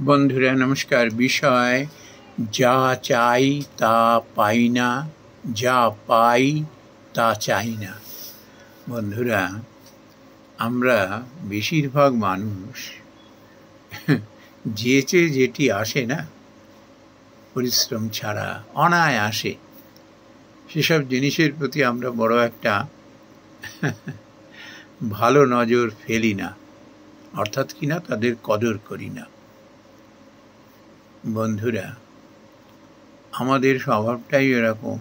বন্ধুরা নমস্কার। বিষয় যা চাই তা পাই না, যা পাই তা চাই না। বন্ধুরা, আমরা বেশিরভাগ মানুষ যেটি আসে না পরিশ্রম ছাড়া অনায়াসে, সেসব জিনিসের প্রতি আমরা বড় একটা ভালো নজর ফেলি না, অর্থাৎ কিনা তাদের কদর করি না। বন্ধুরা, আমাদের স্বভাবটাই এরকম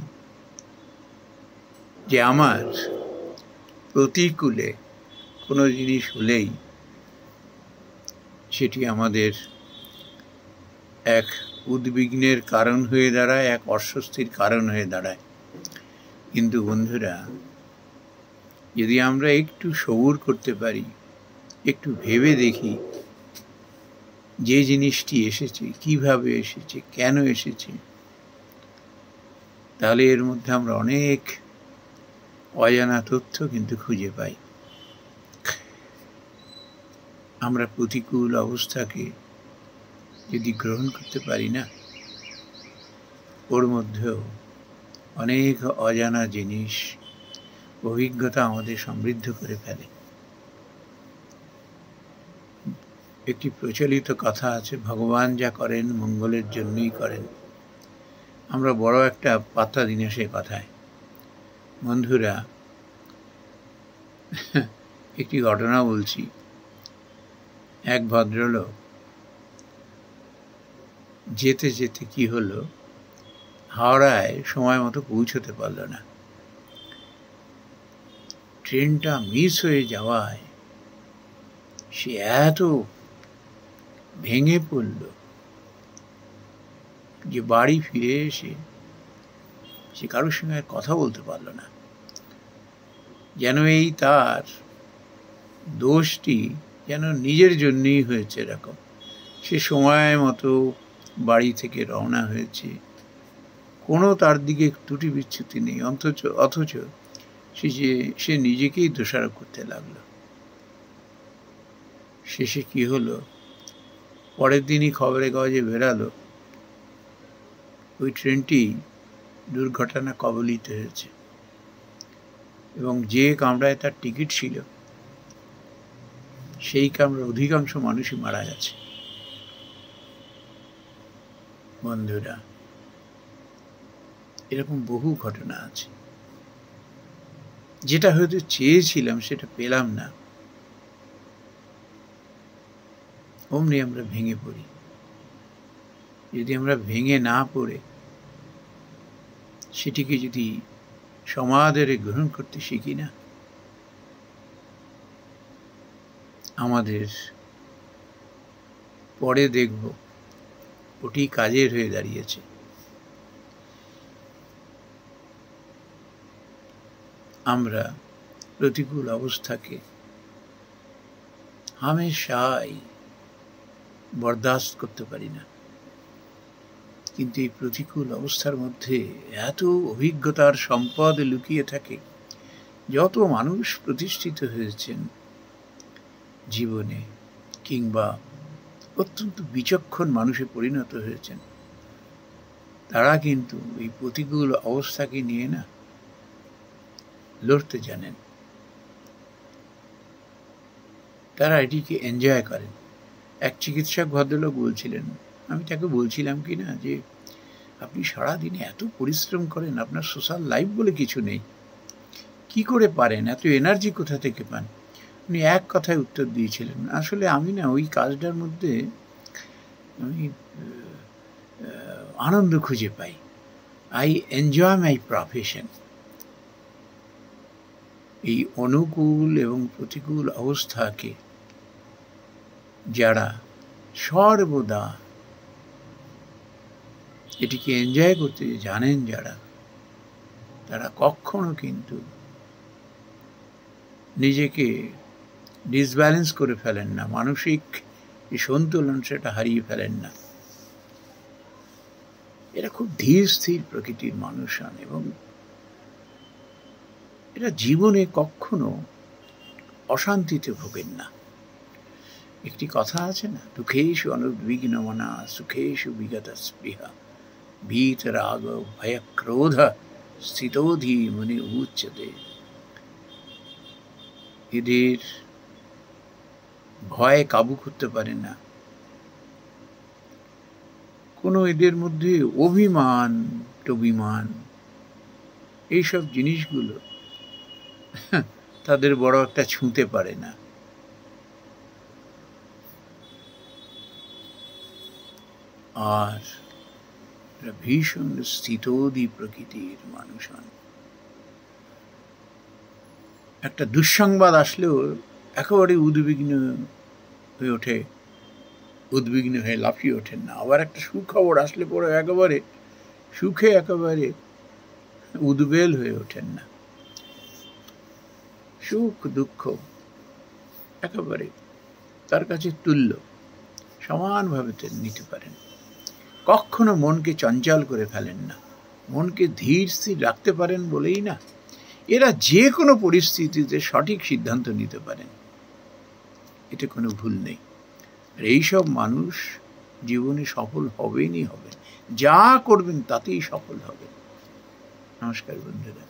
যে আমার প্রতিকূলে কোনো জিনিস হলেই সেটি আমাদের এক উদ্বিগ্নের কারণ হয়ে দাঁড়ায়, এক অস্বস্তির কারণ হয়ে দাঁড়ায়। কিন্তু বন্ধুরা, যদি আমরা একটু সবুর করতে পারি, একটু ভেবে দেখি যে জিনিসটি এসেছে, কিভাবে এসেছে, কেন এসেছে, তাহলে এর মধ্যে আমরা অনেক অজানা তথ্য কিন্তু খুঁজে পাই। আমরা প্রতিকূল অবস্থাকে যদি গ্রহণ করতে পারি না, ওর মধ্যেও অনেক অজানা জিনিস, অভিজ্ঞতা আমাদের সমৃদ্ধ করে ফেলে। একটি প্রচলিত কথা আছে, ভগবান যা করেন মঙ্গলের জন্যই করেন। আমরা বড় একটা পাত্তা দিই না সে কথায়। বন্ধুরা, একটি ঘটনা বলছি। এক ভদ্রলোক যেতে যেতে কি হলো, হাওড়ায় সময় মতো পৌঁছতে পারল না। ট্রেনটা মিস হয়ে যাওয়ায় সে এত ভেঙে পড়ল যে বাড়ি ফিরে এসে সে কারোর সঙ্গে কথা বলতে পারল না। যেন এই তার দোষটি যেন নিজের জন্যই হয়েছে এরকম। সে সময় মতো বাড়ি থেকে রওনা হয়েছে, কোনো তার দিকে ত্রুটি বিচ্যুতি নেই, অথচ সে নিজেকেই দোষারোপ করতে লাগলো। শেষে কি হলো, পরের দিনই খবরের কাগজে বেরালো ওই ট্রেনটি দুর্ঘটনা কবলিত হয়েছে এবং যে কামরায় তার টিকিট ছিল সেই কামরার অধিকাংশ মানুষই মারা গেছে। বন্ধুরা, এরকম বহু ঘটনা আছে। যেটা হয়তো চেয়েছিলাম সেটা পেলাম না, অমনি আমরা ভেঙে পড়ি। যদি আমরা ভেঙে না পড়ে সেটিকে যদি সমাদরে গ্রহণ করতে শিখি না, আমাদের পরে দেখব ওটি কাজের হয়ে দাঁড়িয়েছে। আমরা প্রতিকূল অবস্থাকে হামেশাই বরদাস্ত করতে পারি না, কিন্তু এই প্রতিকূল অবস্থার মধ্যে এত অভিজ্ঞতার সম্পদ লুকিয়ে থাকে। যত মানুষ প্রতিষ্ঠিত হয়েছেন জীবনে, কিংবা অত্যন্ত বিচক্ষণ মানুষে পরিণত হয়েছেন, তারা কিন্তু এই প্রতিকূল অবস্থাকে নিয়ে না লড়তে জানেন। তারা এটিকে এনজয় করেন। এক চিকিৎসক ভদ্রলোক বলছিলেন, আমি তাকে বলছিলাম কি না যে আপনি সারাদিনে এত পরিশ্রম করেন, আপনার সোশ্যাল লাইফ বলে কিছু নেই, কি করে পারেন, এত এনার্জি কোথা থেকে পান? উনি এক কথায় উত্তর দিয়েছিলেন, আসলে আমি না ওই কাজটার মধ্যে আমি আনন্দ খুঁজে পাই। I enjoy my profession. এই অনুকূল এবং প্রতিকূল অবস্থাকে যারা সর্বদা এটিকে এনজয় করতে জানেন, তারা কখনো কিন্তু নিজেকে ডিসব্যালেন্স করে ফেলেন না, মানসিক যে সন্তুলন সেটা হারিয়ে ফেলেন না। এরা খুব ধীর স্থির প্রকৃতির মানুষ হন এবং এরা জীবনে কখনো অশান্তিতে ভোগেন না। একটি কথা আছে না, দুঃখেষু অনুদ্বিগ্নমনা সুখেষু বিগত স্পৃহা ভীত রাগ ভয় ক্রোধ স্থিতোধি মুনি উচ্যতে। এদের ভয় কাবু করতে পারে না, কোনো এদের মধ্যে অভিমান টভিমান এইসব জিনিসগুলো তাদের বড় একটা ছুঁতে পারে না। আর ভীষণ স্থিতোধি প্রকৃতির মানুষ হন। একটা দুঃসংবাদ আসলেও একেবারে উদ্বিগ্ন হয়ে ওঠে, উদ্বিগ্ন হয়ে লাফিয়ে ওঠেন না। আবার একটা সুখবর আসলে পরে একেবারে সুখে একেবারে উদ্বেল হয়ে ওঠেন না। সুখ দুঃখ একেবারে তার কাছে তুল্য, সমানভাবে নিতে পারেন। কখনো মনকে চঞ্চল করে ফেলেন না, মনকে ধীর স্থির রাখতে পারেন বলেই না এরা যে কোনো পরিস্থিতিতে সঠিক সিদ্ধান্ত নিতে পারেন, এতে কোনো ভুল নেই। আর এইসব মানুষ জীবনে সফল হবেনই হবেন, যা করবেন তাতেই সফল হবেন। নমস্কার বন্ধুরা।